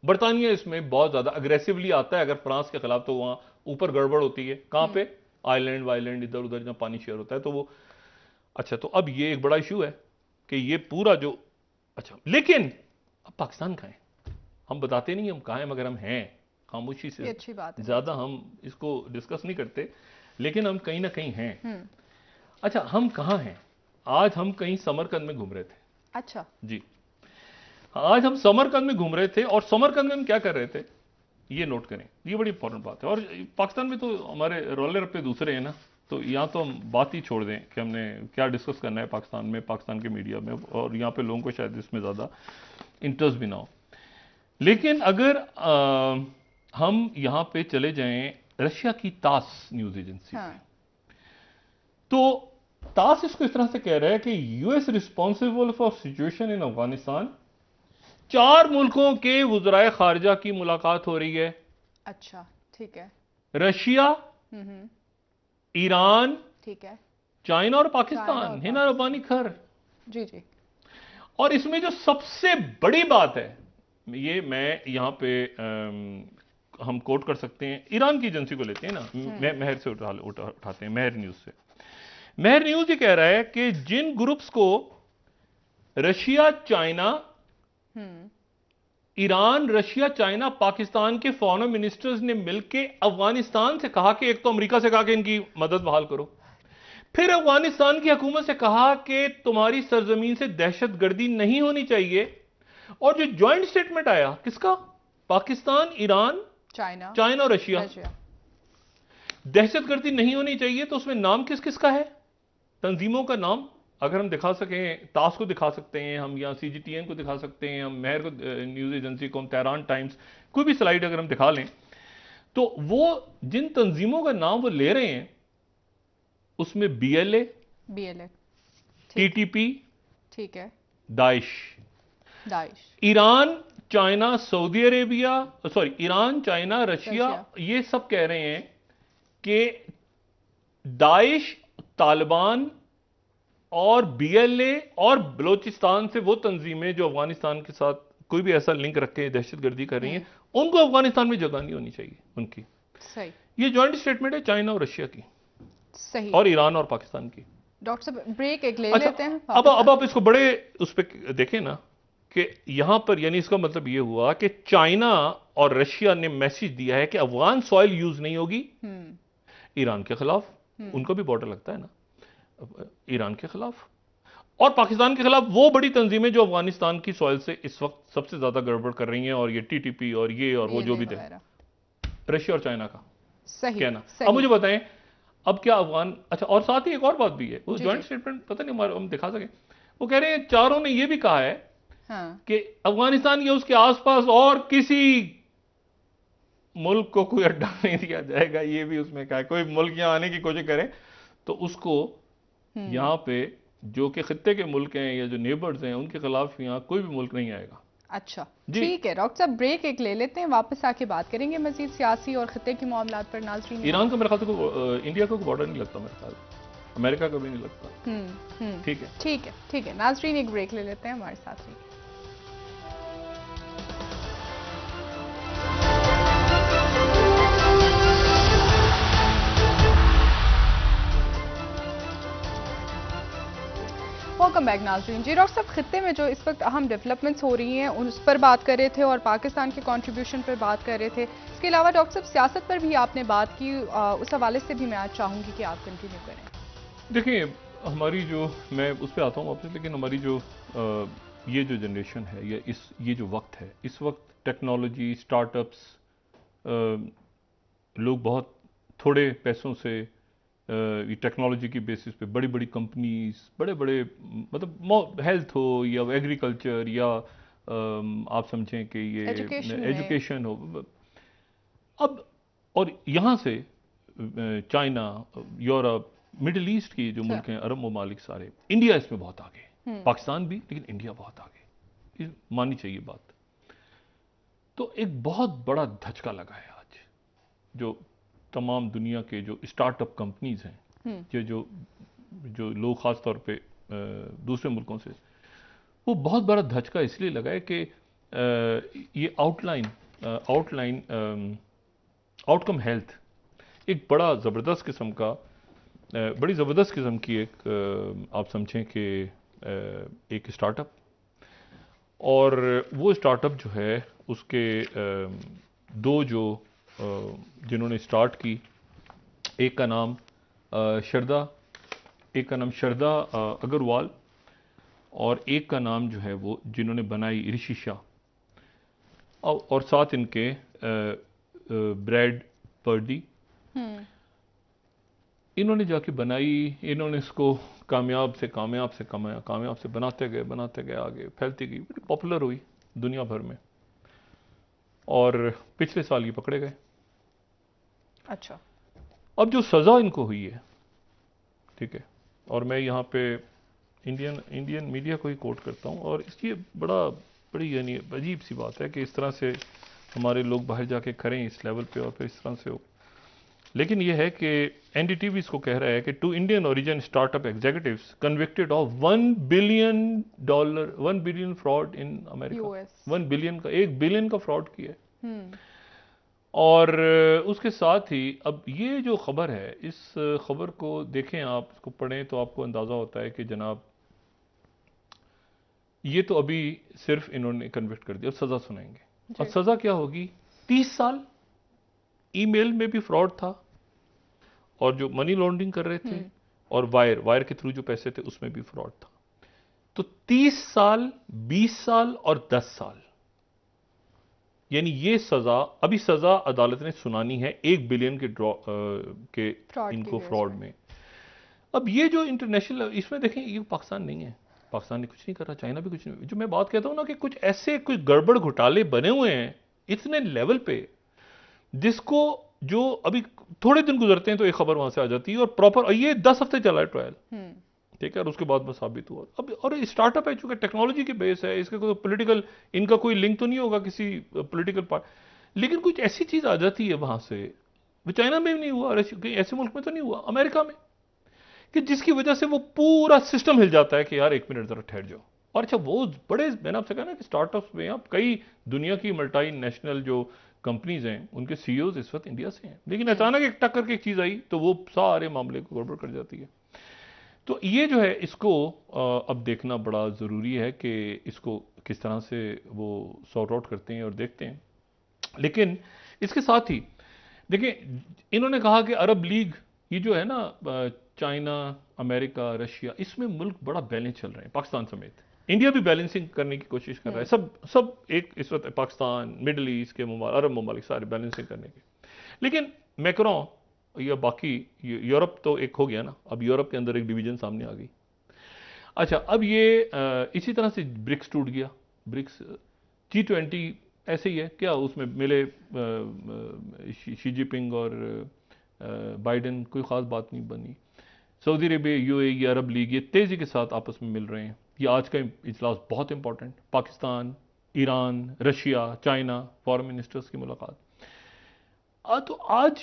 बरतानिया इसमें बहुत ज्यादा अग्रेसिवली आता है अगर फ्रांस के खिलाफ, तो वहां ऊपर गड़बड़ होती है। कहां पे? आइलैंड वाइलैंड इधर उधर जहां पानी शेयर होता है, तो वो। अच्छा, तो अब ये एक बड़ा इशू है कि ये पूरा जो, अच्छा, लेकिन अब पाकिस्तान कहां है? हम बताते नहीं हम कहां हैं, मगर हम हैं खामोशी से। अच्छी बात है, ज्यादा हम इसको डिस्कस नहीं करते, लेकिन हम कहीं ना कहीं हैं। अच्छा, हम कहां हैं? आज हम कहीं समरकंद में घूम रहे थे। अच्छा जी, आज हम समरकंद में घूम रहे थे, और समरकंद में हम क्या कर रहे थे ये नोट करें, ये बड़ी इंपॉर्टेंट बात है। और पाकिस्तान में तो हमारे रोलर पे दूसरे हैं ना, तो यहाँ तो हम बात ही छोड़ दें कि हमने क्या डिस्कस करना है पाकिस्तान में, पाकिस्तान के मीडिया में, और यहाँ पे लोगों को शायद इसमें ज़्यादा इंटरेस्ट भी ना हो। लेकिन अगर हम यहाँ पे चले जाएं रशिया की तास न्यूज एजेंसी हाँ। तो तास इसको इस तरह से कह रहा है कि US responsible for situation in Afghanistan, 4 मुल्कों के वुज़राए खारजा की मुलाकात हो रही है। अच्छा, ठीक है। रशिया, ईरान, ठीक है, चाइना और पाकिस्तान, हिना रब्बानी खर। जी जी। और इसमें जो सबसे बड़ी बात है, ये मैं यहां पे हम कोट कर सकते हैं, ईरान की एजेंसी को लेते हैं ना, महर से उठाते हैं, महर न्यूज से। महर न्यूज ये कह रहा है कि जिन ग्रुप्स को Russia, China, Iran, Russia, China, Pakistan के फॉरेन मिनिस्टर्स ने मिलकर अफगानिस्तान से कहा कि एक तो अमेरिका से कहा कि इनकी मदद बहाल करो, फिर अफगानिस्तान की हुकूमत से कहा कि तुम्हारी सरजमीन से दहशतगर्दी नहीं होनी चाहिए, और जो ज्वाइंट स्टेटमेंट आया किसका, पाकिस्तान, ईरान, चाइना और रशिया, दहशतगर्दी नहीं होनी चाहिए, तो उसमें नाम किस किस का है, तंजीमों का नाम अगर हम दिखा सकें, तास को दिखा सकते हैं हम, या CGTN को दिखा सकते हैं हम, महर को, न्यूज एजेंसी को, हम तेहरान टाइम्स, कोई भी स्लाइड अगर हम दिखा लें, तो वो जिन तंजीमों का नाम वो ले रहे हैं उसमें BLA, TTP, ठीक है, Daesh, Iran, China, Saudi Arabia, sorry, Iran, China, Russia, ये सब कह रहे हैं कि दाइश, तालिबान और BLA और बलोचिस्तान से वो तंजीमें जो अफगानिस्तान के साथ कोई भी ऐसा लिंक रख के दहशतगर्दी कर रही हैं, उनको अफगानिस्तान में जगह नहीं होनी चाहिए उनकी। सही। ये जॉइंट स्टेटमेंट है चाइना और रशिया की, सही, और ईरान और पाकिस्तान की। डॉक्टर साहब ब्रेक एक ले लेते हैं। अब आप इसको बड़े उस पर देखें ना, कि यहां पर यानी इसका मतलब यह हुआ कि चाइना और रशिया ने मैसेज दिया है कि अफगान सॉइल यूज नहीं होगी ईरान के खिलाफ, उनको भी बॉर्डर लगता है ना ईरान के खिलाफ, और पाकिस्तान के खिलाफ वो बड़ी तंजीमें जो अफगानिस्तान की सॉइल से इस वक्त सबसे ज्यादा गड़बड़ कर रही हैं, और ये TTP और ये और वो जो भी थे, रशिया और चाइना का सही कहना। अब मुझे बताएं, अब क्या अफगान, अच्छा, और साथ ही एक और बात भी है, वो ज्वाइंट स्टेटमेंट पता नहीं हम दिखा सके, वो कह रहे हैं चारों ने ये भी कहा है कि अफगानिस्तान या उसके आसपास और किसी मुल्क को कोई अड्डा नहीं दिया जाएगा, ये भी उसमें कहा है, कोई मुल्क यहां आने की कोशिश करे तो उसको यहां पे जो कि खित्ते के मुल्क हैं या जो नेबर्स हैं उनके खिलाफ यहां कोई भी मुल्क नहीं आएगा। अच्छा, ठीक है डॉक्टर साहब, ब्रेक एक ले लेते हैं, वापस आके बात करेंगे मजीद सियासी और खित्ते के मामलात पर। नाज़रीन, ईरान का मेरे ख्याल से इंडिया को बॉर्डर नहीं लगता, मेरे ख्याल अमेरिका का भी नहीं लगता। ठीक है, ठीक है, ठीक है नाज़रीन, एक ब्रेक ले लेते हैं, हमारे साथ रहिए। वेलकम बैक नाज़रीन। जी डॉक्टर साहब, खित्ते में जो इस वक्त अहम डेवलपमेंट्स हो रही हैं उस पर बात कर रहे थे और पाकिस्तान के कंट्रीब्यूशन पर बात कर रहे थे। इसके अलावा डॉक्टर साहब सियासत पर भी आपने बात की, उस हवाले से भी मैं आज चाहूँगी कि आप कंटिन्यू करें। देखिए, हमारी जो, मैं उस पर आता हूँ वापस, लेकिन हमारी जो ये जो जनरेशन है या ये जो वक्त है, इस वक्त टेक्नोलॉजी, स्टार्टअप्स, लोग बहुत थोड़े पैसों से ये टेक्नोलॉजी की बेसिस पे बड़ी बड़ी कंपनीज, बड़े बड़े, मतलब हेल्थ हो या एग्रीकल्चर या आप समझें कि ये एजुकेशन हो, अब और यहाँ से चाइना, यूरोप, मिडिल ईस्ट की जो मुल्क हैं, अरब ममालिक सारे, इंडिया इसमें बहुत आगे, पाकिस्तान भी, लेकिन इंडिया बहुत आगे, माननी चाहिए बात। तो एक बहुत बड़ा धचका लगा है आज, जो तमाम दुनिया के जो स्टार्टअप कंपनीज हैं, जो लोग ख़ास तौर पे दूसरे मुल्कों से, वो बहुत बड़ा धचका इसलिए लगा है कि ये आउटकम हेल्थ एक बड़ा ज़बरदस्त किस्म का, बड़ी ज़बरदस्त किस्म की एक आप समझें कि एक स्टार्टअप, और वो स्टार्टअप जो है उसके दो जो जिन्होंने स्टार्ट की, एक का नाम शरदा अग्रवाल, और एक का नाम जो है वो जिन्होंने बनाई ऋषि शाह, और साथ इनके ब्रैड पर्डी, इन्होंने जाके बनाई, इन्होंने इसको कामयाब से बनाते गए, आगे फैलती गई, बड़ी पॉपुलर हुई दुनिया भर में, और पिछले साल ये पकड़े गए। अच्छा, अब जो सज़ा इनको हुई है, ठीक है, और मैं यहाँ पे इंडियन मीडिया को ही कोट करता हूँ, और इसकी बड़ी यानी अजीब सी बात है कि इस तरह से हमारे लोग बाहर जाके करें इस लेवल पे, और फिर इस तरह से हो। लेकिन यह है कि एनडीटीवी इसको कह रहा है कि 2 Indian origin startup executives convicted of $1 billion 1 billion fraud in America. US 1 billion का, 1 बिलियन का फ्रॉड किया है। हम्म और उसके साथ ही अब ये जो खबर है, इस खबर को देखें, आप इसको पढ़ें तो आपको अंदाज़ा होता है कि जनाब ये तो अभी सिर्फ इन्होंने कन्विक्ट कर दिया, अब सज़ा सुनाएंगे। अब जी सज़ा क्या होगी? 30 साल ईमेल में भी फ्रॉड था, और जो मनी लॉन्ड्रिंग कर रहे थे, और वायर के थ्रू जो पैसे थे उसमें भी फ्रॉड था। तो 30 साल, 20 साल और 10 साल, यानी ये सजा, अभी सजा अदालत ने सुनानी है 1 बिलियन के फ्रॉड की इनको केस फ्रॉड में। अब ये जो इंटरनेशनल, इसमें देखें, ये पाकिस्तान नहीं है, पाकिस्तान ने कुछ नहीं करा, चाइना भी कुछ नहीं। जो मैं बात कहता हूं ना कि कुछ ऐसे कुछ गड़बड़ घोटाले बने हुए हैं इतने लेवल पे, जिसको जो अभी थोड़े दिन गुजरते हैं तो एक खबर वहां से आ जाती है, और प्रॉपर ये 10 हफ्ते चला है ट्रायल, ठीक है, और उसके बाद बस साबित हुआ। अब और स्टार्टअप है, चूंकि टेक्नोलॉजी के बेस है, इसके कोई पॉलिटिकल, इनका कोई लिंक तो नहीं होगा किसी पॉलिटिकल पार्ट, लेकिन कुछ ऐसी चीज आ जाती है वहां से, वो चाइना में भी नहीं हुआ, और ऐसे मुल्क में तो नहीं हुआ, अमेरिका में, कि जिसकी वजह से वो पूरा सिस्टम हिल जाता है कि यार 1 मिनट जरा ठहर जाओ। और अच्छा, वो बड़े, मैंने आपसे कहा ना कि स्टार्टअप्स में आप कई दुनिया की मल्टी नेशनल जो कंपनीज हैं, उनके सीईओज इस वक्त इंडिया से हैं, लेकिन अचानक एक टक्कर की एक चीज आई तो वो सारे मामले को गड़बड़ कर जाती है। तो ये जो है, इसको अब देखना बड़ा ज़रूरी है कि इसको किस तरह से वो सॉर्ट आउट करते हैं और देखते हैं। लेकिन इसके साथ ही देखिए, इन्होंने कहा कि अरब लीग, ये जो है ना, चाइना, अमेरिका, रशिया, इसमें मुल्क बड़ा बैलेंस चल रहे हैं, पाकिस्तान समेत। इंडिया भी बैलेंसिंग करने की कोशिश कर रहा है, सब सब एक इस वक्त पाकिस्तान, मिडल ईस्ट के अरब ममालिक सारे बैलेंसिंग करने के। लेकिन मैक्रोन या बाकी यूरोप तो एक हो गया ना, अब यूरोप के अंदर एक डिवीजन सामने आ गई। अच्छा, अब ये इसी तरह से ब्रिक्स टूट गया, ब्रिक्स G20 ऐसे ही है क्या, उसमें मिले शी जिनपिंग और बाइडेन, कोई खास बात नहीं बनी। सऊदी अरेबिया, यूएई, अरब लीग, ये तेजी के साथ आपस में मिल रहे हैं। ये आज का इजलास बहुत important, Pakistan, Iran, Russia, China, foreign ministers की मुलाकात। तो आज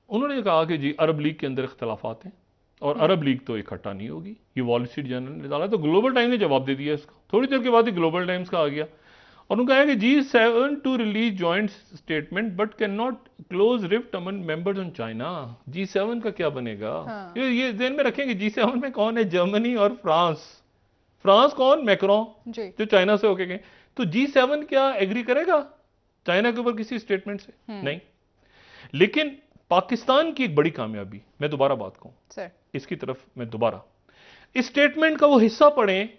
उन्होंने कहा कि जी अरब लीग के अंदर इख्तलाफात हैं, और अरब लीग तो इकट्ठा नहीं होगी। ये वॉल स्ट्रीट जर्नल ने डाला, तो ग्लोबल टाइम्स ने जवाब दे दिया इसका, थोड़ी देर के बाद ही ग्लोबल टाइम्स का आ गया, और उन्होंने कहा कि G7 to release joint statement but can not close rift among members on China. G7 का क्या बनेगा? हाँ। ये ध्यान में रखेंगे, G7 में कौन है? जर्मनी और फ्रांस। फ्रांस कौन? मैक्रोन, जो चाइना से होके गए। तो G7 क्या एग्री करेगा चाइना के ऊपर किसी स्टेटमेंट से? नहीं। लेकिन पाकिस्तान की एक बड़ी कामयाबी, मैं दोबारा बात कहूं सर, इसकी तरफ मैं दोबारा, इस स्टेटमेंट का वो हिस्सा पढ़ें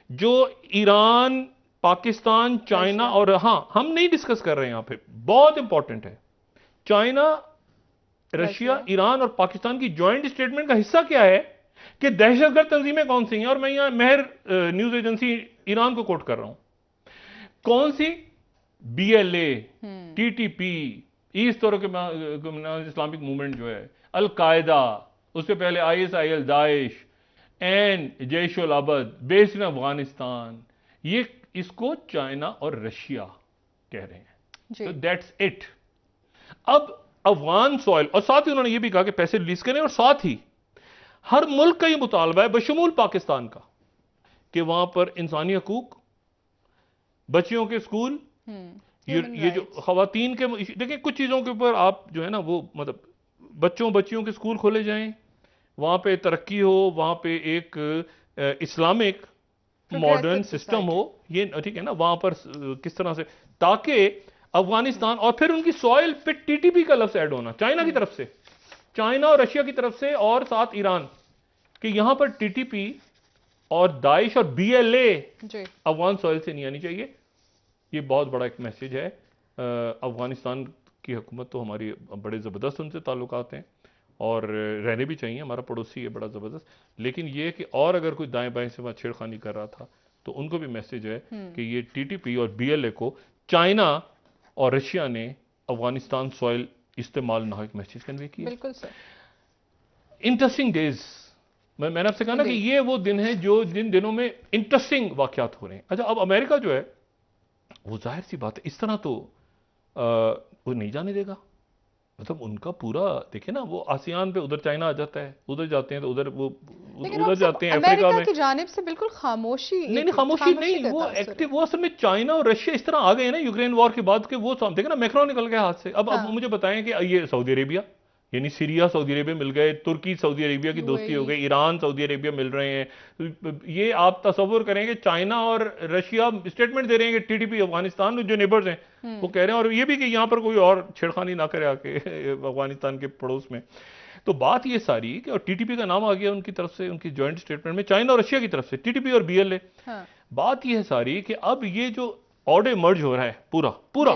जो ईरान, पाकिस्तान, चाइना, और हां, हम नहीं डिस्कस कर रहे हैं यहां पे, बहुत इंपॉर्टेंट है, चाइना, रशिया, ईरान और पाकिस्तान की ज्वाइंट स्टेटमेंट का हिस्सा क्या है कि दहशतगर्द तंजीमें कौन सी हैं। और मैं यहां महर न्यूज एजेंसी ईरान को कोट कर रहा हूं, कौन सी? BLA, TTP, ईस्ट और इस्लामिक मूवमेंट जो है, अल-कायदा, उससे पहले ISIL, Daesh, and Jaish ul अबद बेस्ड इन अफगानिस्तान, ये इसको चाइना और रशिया कह रहे हैं। तो दैट्स इट। अब अफगान सॉइल, और साथ ही उन्होंने ये भी कहा कि पैसे रिलीज करें, और साथ ही हर मुल्क का ये मुतालबा है, बशमूल पाकिस्तान का, कि वहां पर इंसानी हकूक, बच्चियों के स्कूल, ये जो खवातीन के, देखिए कुछ चीजों के ऊपर आप जो है ना, वो मतलब बच्चियों के स्कूल खोले जाएं, वहां पे तरक्की हो, वहां पे एक इस्लामिक मॉडर्न सिस्टम हो, ये ठीक है ना, वहां पर किस तरह से, ताकि अफगानिस्तान, और फिर उनकी सॉइल पे TTP का लफ्ज ऐड होना, चाइना की तरफ से, चाइना और रशिया की तरफ से, और साथ ईरान, कि यहां पर TTP और दाइश और BLA अफगान सॉइल से नहीं आनी चाहिए। ये बहुत बड़ा एक मैसेज है। अफगानिस्तान की हुकूमत तो हमारी बड़े ज़बरदस्त उनसे ताल्लुकात हैं, और रहने भी चाहिए, हमारा पड़ोसी है बड़ा ज़बरदस्त, लेकिन ये कि और अगर कोई दाएं बाएं से वहाँ छेड़खानी कर रहा था तो उनको भी मैसेज है कि ये TTP और BLA को चाइना और रशिया ने अफगानिस्तान सॉइल इस्तेमाल ना हो, एक मैसेज कन्वे किया। बिल्कुल सर। इंटरेस्टिंग डेज, मैंने आपसे कहा ना कि ये वो दिन है जो जिन दिनों में इंटरेस्टिंग वाकयात हो रहे हैं। अच्छा, अब अमेरिका जो है, वो जाहिर सी बात है, इस तरह तो वो नहीं जाने देगा, मतलब उनका पूरा देखिए ना, वो आसियान पे उधर चाइना आ जाता है, उधर जाते हैं तो उधर वो लेकिन उधर डॉक्टर साहब जाते हैं अफ्रीका अमेरिका में। की जानिब से बिल्कुल खामोशी, नहीं नहीं, एक खामोशी खामोशी नहीं, का वो तासुर है। एक्टिव, वो असल में चाइना और रशिया इस तरह आ गए हैं ना यूक्रेन वॉर के बाद के, वो देखिए ना मैक्रोन निकल गया हाथ से। अब हाँ, मुझे बताएं कि ये सऊदी अरेबिया, यानी सीरिया सऊदी अरेबिया मिल गए, तुर्की सऊदी अरेबिया की दोस्ती हो यूएई। गई, ईरान सऊदी अरेबिया मिल रहे हैं। तो ये आप तसव्वुर करें कि चाइना और रशिया स्टेटमेंट दे रहे हैं कि टीडीपी अफगानिस्तान जो नेबर्स हैं वो कह रहे हैं, और ये भी कि यहां पर कोई और छेड़खानी ना करे आके अफगानिस्तान के पड़ोस में। तो बात ये सारी कि, और टीटीपी का नाम आ गया उनकी तरफ से, उनकी ज्वाइंट स्टेटमेंट में चाइना और रशिया की तरफ से, टीटीपी और बीएलए। हाँ बात ये है सारी कि अब ये जो ऑर्डर मर्ज हो रहा है पूरा पूरा,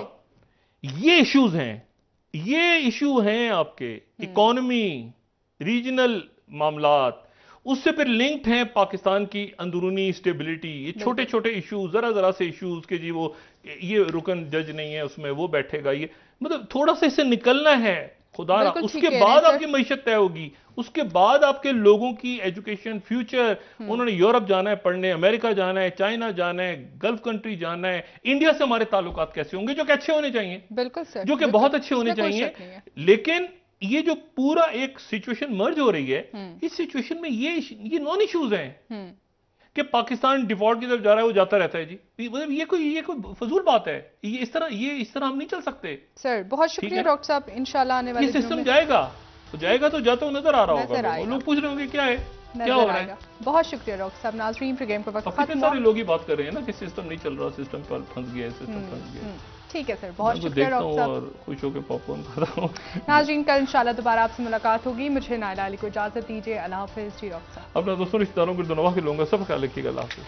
जी। ये इश्यूज हैं, ये इशू हैं आपके इकोनॉमी, रीजनल मामलात, उससे फिर लिंक्ड हैं पाकिस्तान की अंदरूनी स्टेबिलिटी। ये छोटे बिल्कुल छोटे इश्यूज, जरा जरा से इश्यूज के जी वो, ये रुकन जज नहीं है उसमें वो बैठेगा, ये मतलब थोड़ा सा इससे निकलना है खुदारा, बिल्कुल ठीक उसके कह रहे हैं बाद सर। आपकी मईशत तय होगी, उसके बाद आपके लोगों की एजुकेशन फ्यूचर। उन्होंने यूरोप जाना है पढ़ने, अमेरिका जाना है, चाइना जाना है, गल्फ कंट्री जाना है, इंडिया से हमारे ताल्लुकात कैसे होंगे, जो कि अच्छे होने चाहिए, बिल्कुल सर, जो कि बिल्कुल, बहुत अच्छे होने इसमें कोई चाहिए। शक नहीं है। लेकिन ये जो पूरा एक सिचुएशन मर्ज हो रही है, इस सिचुएशन में ये नॉन इश्यूज हैं कि पाकिस्तान डिफॉल्ट की तरफ जा रहा है, वो जाता रहता है जी, मतलब ये कोई फजूल बात है, ये इस तरह हम नहीं चल सकते। सर बहुत ठीक शुक्रिया है, डॉक्टर साहब, इंशाल्लाह आने ये वाले दिनों सिस्टम में जाएगा, तो जाता हुआ नजर आ रहा नजर होगा, आएगा, लोग पूछ रहे होंगे क्या है, क्या हो नजर रहा आएगा। है। बहुत शुक्रिया डॉक्टर साहब। नाजरीन प्रोग्राम का वक्त अब कितने खत्म सारे हुआ। लोग ही बात कर रहे हैं ना कि सिस्टम नहीं चल रहा, सिस्टम पर फंस गया, सिस्टम फंस गया। ठीक है सर, बहुत मैं शुक्रिया देखता डॉक्टर हूँ साहब। और खुश होकर पॉपकॉर्न खाता हूँ। नाजरीन कल इंशाल्लाह दोबारा आपसे मुलाकात होगी, मुझे नायला अली को इजाजत दीजिए। अल्लाह हाफिज जी डॉक्टर साहब। अपना दोस्तों रिश्तेदारों को दुआ के लूंगा, सब ख्याल रखिएगा, अल्लाह हाफिज।